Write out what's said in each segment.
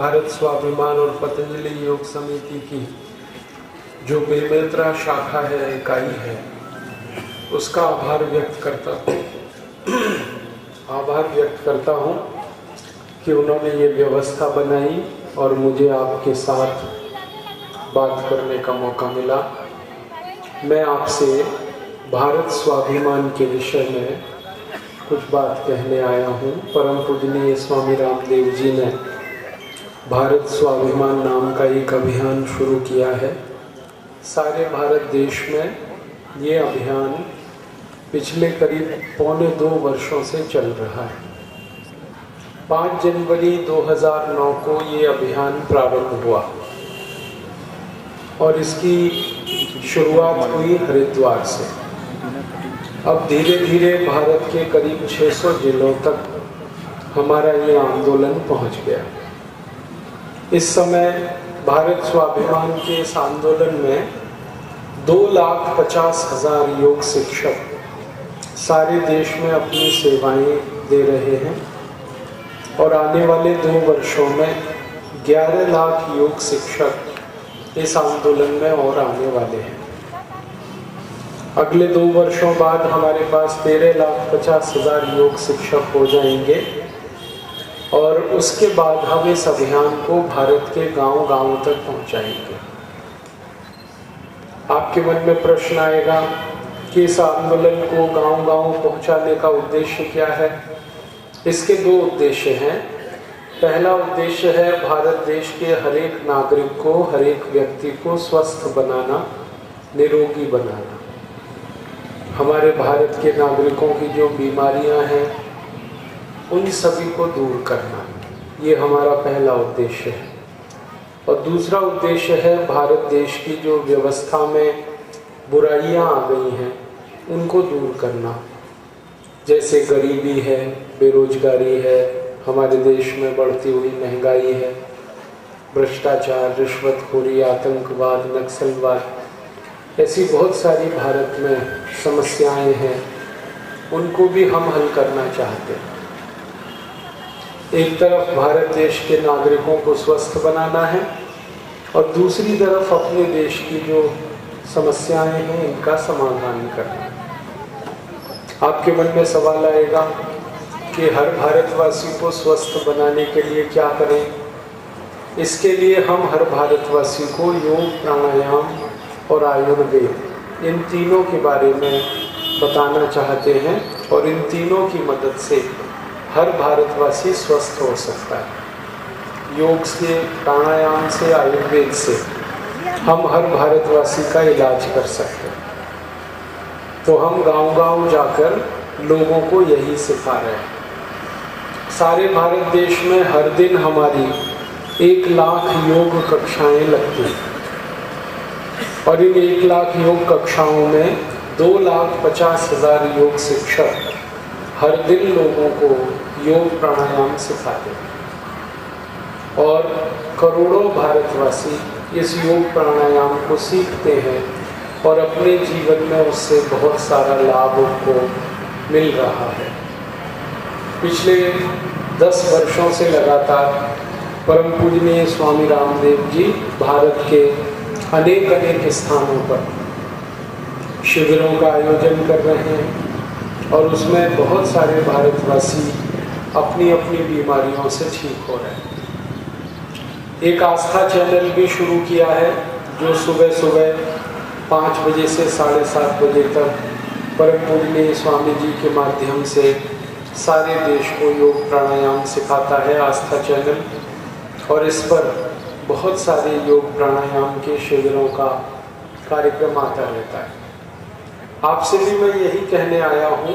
भारत स्वाभिमान और पतंजलि योग समिति की जो बेमेतरा शाखा है, इकाई है, उसका आभार व्यक्त करता हूँ कि उन्होंने ये व्यवस्था बनाई और मुझे आपके साथ बात करने का मौका मिला। मैं आपसे भारत स्वाभिमान के विषय में कुछ बात कहने आया हूँ। परम पूजनीय स्वामी रामदेव जी ने भारत स्वाभिमान नाम का एक अभियान शुरू किया है। सारे भारत देश में ये अभियान पिछले करीब 2.25 वर्षों से चल रहा है। 5 जनवरी 2009 को ये अभियान प्रारंभ हुआ और इसकी शुरुआत हुई हरिद्वार से। अब धीरे धीरे भारत के करीब 600 जिलों तक हमारा ये आंदोलन पहुंच गया। इस समय भारत स्वाभिमान के इस आंदोलन में 2,50,000 योग शिक्षक सारे देश में अपनी सेवाएं दे रहे हैं और आने वाले 2 वर्षों में 11 लाख योग शिक्षक इस आंदोलन में और आने वाले हैं। अगले 2 वर्षों बाद हमारे पास 13,50,000 योग शिक्षक हो जाएंगे और उसके बाद हम इस अभियान को भारत के गांव-गांव तक पहुंचाएंगे। आपके मन में प्रश्न आएगा कि इस आंदोलन को गांव-गांव पहुंचाने का उद्देश्य क्या है? इसके 2 उद्देश्य हैं। पहला उद्देश्य है भारत देश के हर एक नागरिक को, हर एक व्यक्ति को स्वस्थ बनाना, निरोगी बनाना। हमारे भारत के नागरिकों की जो बीमारियां हैं उन सभी को दूर करना, ये हमारा पहला उद्देश्य है। और दूसरा उद्देश्य है भारत देश की जो व्यवस्था में बुराइयां आ गई हैं उनको दूर करना। जैसे गरीबी है, बेरोजगारी है, हमारे देश में बढ़ती हुई महंगाई है, भ्रष्टाचार, रिश्वतखोरी, आतंकवाद, नक्सलवाद, ऐसी बहुत सारी भारत में समस्याएं हैं, उनको भी हम हल करना चाहते हैं। एक तरफ भारत देश के नागरिकों को स्वस्थ बनाना है और दूसरी तरफ अपने देश की जो समस्याएं हैं इनका समाधान करना है। आपके मन में सवाल आएगा कि हर भारतवासी को स्वस्थ बनाने के लिए क्या करें? इसके लिए हम हर भारतवासी को योग, प्राणायाम और आयुर्वेद, इन तीनों के बारे में बताना चाहते हैं और इन तीनों की मदद से हर भारतवासी स्वस्थ हो सकता है। योग से, प्राणायाम से, आयुर्वेद से हम हर भारतवासी का इलाज कर सकते हैं। तो हम गांव-गांव जाकर लोगों को यही सिखा रहे हैं। सारे भारत देश में हर दिन हमारी 1 लाख योग कक्षाएं लगती हैं और इन 1 लाख योग कक्षाओं में 2,50,000 योग शिक्षक हर दिन लोगों को योग प्राणायाम सिखाते हैं और करोड़ों भारतवासी इस योग प्राणायाम को सीखते हैं और अपने जीवन में उससे बहुत सारा लाभ उनको मिल रहा है। पिछले 10 वर्षों से लगातार परम पूजनीय स्वामी रामदेव जी भारत के अनेक स्थानों पर शिविरों का आयोजन कर रहे हैं और उसमें बहुत सारे भारतवासी अपनी अपनी बीमारियों से ठीक हो रहे हैं। एक आस्था चैनल भी शुरू किया है जो सुबह सुबह 5 बजे से 7:30 बजे तक परम पूजनीय स्वामी जी के माध्यम से सारे देश को योग प्राणायाम सिखाता है, आस्था चैनल। और इस पर बहुत सारे योग प्राणायाम के शिविरों का कार्यक्रम आता रहता है। आपसे भी मैं यही कहने आया हूँ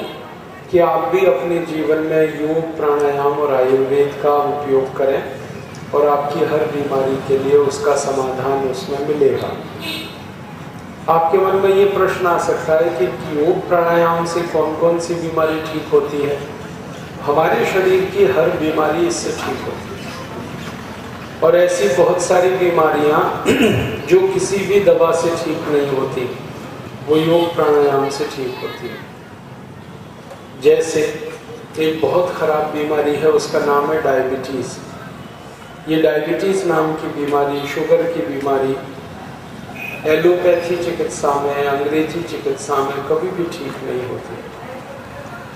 कि आप भी अपने जीवन में योग, प्राणायाम और आयुर्वेद का उपयोग करें और आपकी हर बीमारी के लिए उसका समाधान उसमें मिलेगा। आपके मन में ये प्रश्न आ सकता है कि योग प्राणायाम से कौन कौन सी बीमारी ठीक होती है? हमारे शरीर की हर बीमारी इससे ठीक होती है और ऐसी बहुत सारी बीमारियां जो किसी भी दवा से ठीक नहीं होती, वो योग प्राणायाम से ठीक होती है। जैसे एक बहुत खराब बीमारी है, उसका नाम है डायबिटीज। ये डायबिटीज़ नाम की बीमारी, शुगर की बीमारी एलोपैथी चिकित्सा में, अंग्रेजी चिकित्सा में कभी भी ठीक नहीं होती,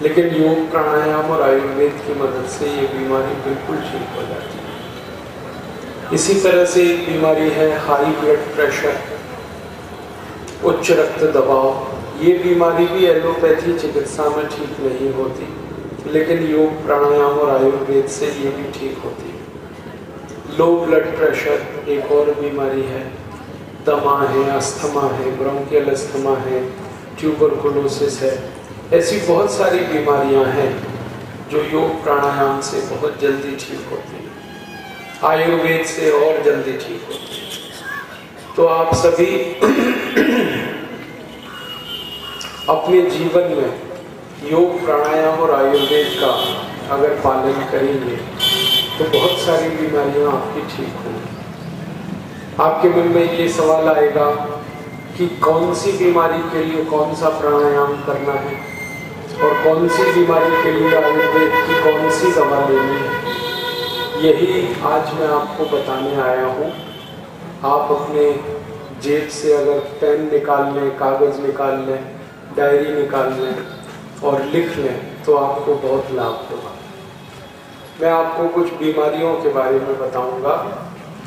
लेकिन योग, प्राणायाम और आयुर्वेद की मदद से ये बीमारी बिल्कुल ठीक हो जाती है। इसी तरह से एक बीमारी है हाई ब्लड प्रेशर, उच्च रक्त दबाव। ये बीमारी भी एलोपैथी चिकित्सा में ठीक नहीं होती, लेकिन योग, प्राणायाम और आयुर्वेद से ये भी ठीक होती है। लो ब्लड प्रेशर एक और बीमारी है, दमा है, अस्थमा है, ब्रोंकियल अस्थमा है, ट्यूबरकुलोसिस है। ऐसी बहुत सारी बीमारियां हैं जो योग प्राणायाम से बहुत जल्दी ठीक होती हैं, आयुर्वेद से और जल्दी ठीक होती है। तो आप सभी अपने जीवन में योग, प्राणायाम और आयुर्वेद का अगर पालन करेंगे तो बहुत सारी बीमारियां आपकी ठीक होंगी। आपके मन में ये सवाल आएगा कि कौन सी बीमारी के लिए कौन सा प्राणायाम करना है और कौन सी बीमारी के लिए आयुर्वेद की कौन सी दवा लेनी है। यही आज मैं आपको बताने आया हूँ। आप अपने जेब से अगर पेन निकाल लें, कागज़ निकाल लें, डायरी निकाल लें और लिख लें तो आपको बहुत लाभ होगा। मैं आपको कुछ बीमारियों के बारे में बताऊंगा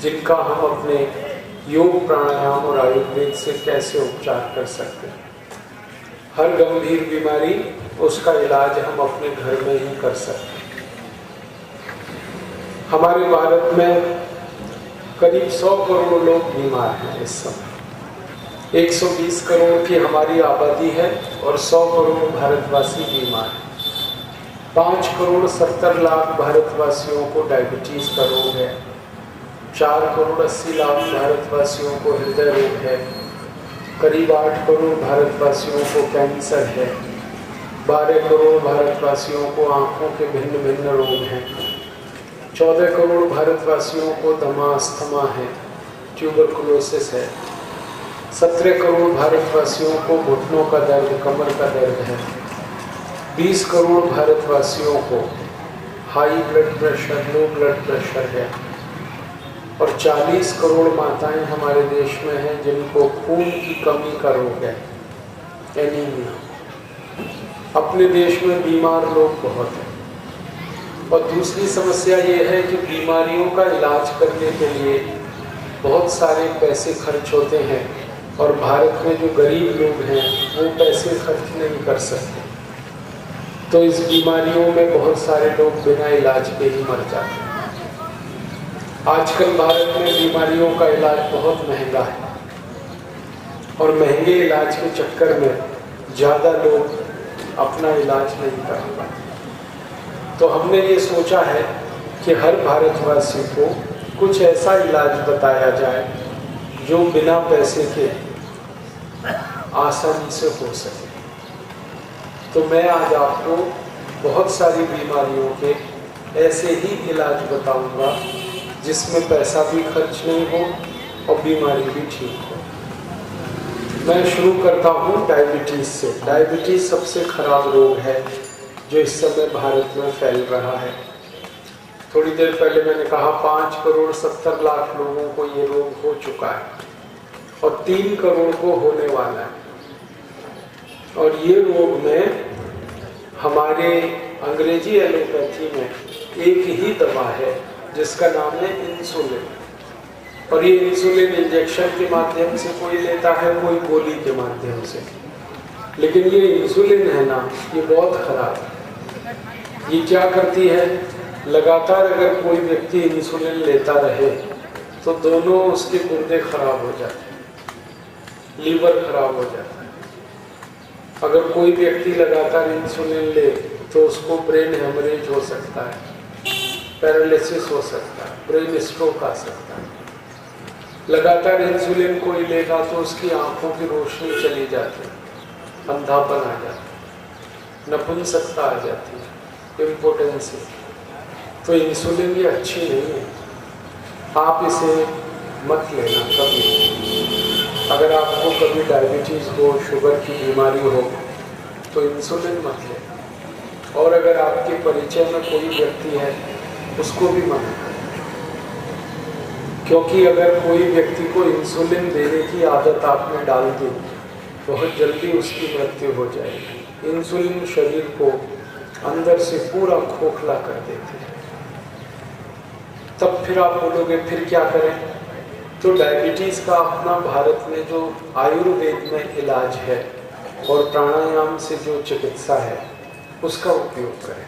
जिनका हम अपने योग, प्राणायाम और आयुर्वेद से कैसे उपचार कर सकते हैं। हर गंभीर बीमारी, उसका इलाज हम अपने घर में ही कर सकते हैं। हमारे भारत में करीब 100 करोड़ लोग बीमार हैं इस समय। 120 करोड़ की हमारी आबादी है और 100 करोड़ भारतवासी बीमार हैं। 5 करोड़ 70 लाख भारतवासियों को डायबिटीज़ का रोग है। 4 करोड़ 80 लाख भारतवासियों को हृदय रोग है। करीब 8 करोड़ भारतवासियों को कैंसर है। 12 करोड़ भारतवासियों को आँखों के भिन्न भिन्न रोग हैं। 14 करोड़ भारतवासियों को दमा, अस्थमा है, ट्यूबरकुलोसिस है। 17 करोड़ भारतवासियों को घुटनों का दर्द, कमर का दर्द है। 20 करोड़ भारतवासियों को high blood pressure, low blood pressure है। और 40 करोड़ माताएं हमारे देश में हैं जिनको खून की कमी का रोग है, एनीमिया। अपने देश में बीमार लोग बहुत हैं। और दूसरी समस्या ये है कि बीमारियों का इलाज करने के लिए बहुत सारे पैसे खर्च होते हैं और भारत में जो गरीब लोग हैं वो पैसे खर्च नहीं कर सकते। तो इस बीमारियों में बहुत सारे लोग बिना इलाज के ही मर जाते हैं। आजकल भारत में बीमारियों का इलाज बहुत महंगा है और महंगे इलाज के चक्कर में ज़्यादा लोग अपना इलाज नहीं कर पाते। तो हमने ये सोचा है कि हर भारतवासी को कुछ ऐसा इलाज बताया जाए जो बिना पैसे के आसानी से हो सके। तो मैं आज आपको बहुत सारी बीमारियों के ऐसे ही इलाज बताऊंगा जिसमें पैसा भी खर्च नहीं हो और बीमारी भी ठीक हो। मैं शुरू करता हूँ डायबिटीज़ से। डायबिटीज़ सबसे खराब रोग है जो इस समय भारत में फैल रहा है। थोड़ी देर पहले मैंने कहा 5 करोड़ 70 लाख लोगों को ये रोग हो चुका है और 3 करोड़ को होने वाला है। और ये रोग में हमारे अंग्रेजी एलोपैथी में एक ही दवा है जिसका नाम है इंसुलिन। और ये इंसुलिन इंजेक्शन के माध्यम से कोई लेता है, कोई गोली के माध्यम से। लेकिन ये इंसुलिन है ना, ये बहुत खराब है। ये क्या करती है, लगातार अगर कोई व्यक्ति इंसुलिन लेता रहे तो दोनों उसके गुर्दे खराब हो जाते हैं, लीवर खराब हो जाता है। अगर कोई व्यक्ति लगातार इंसुलिन ले तो उसको ब्रेन हेमरेज हो सकता है, पैरालिसिस हो सकता है, ब्रेन स्ट्रोक आ सकता है। लगातार इंसुलिन कोई लेगा तो उसकी आंखों की रोशनी चली जाती है, अंधापन आ जाता है, नपुंसकता आ जाती है, इम्पोटेंसी। तो इंसुलिन ये अच्छी नहीं है, आप इसे मत लेना कभी। अगर आपको कभी डायबिटीज़ हो, शुगर की बीमारी हो तो इंसुलिन मत लें। और अगर आपके परिचय में कोई व्यक्ति है उसको भी मना करें। क्योंकि अगर कोई व्यक्ति को इंसुलिन देने की आदत आपने डाल दी बहुत जल्दी उसकी मृत्यु हो जाएगी। इंसुलिन शरीर को अंदर से पूरा खोखला कर देती है। तब फिर आप बोलोगे फिर क्या करें? तो डायबिटीज का अपना भारत में जो आयुर्वेद में इलाज है और प्राणायाम से जो चिकित्सा है उसका उपयोग करें।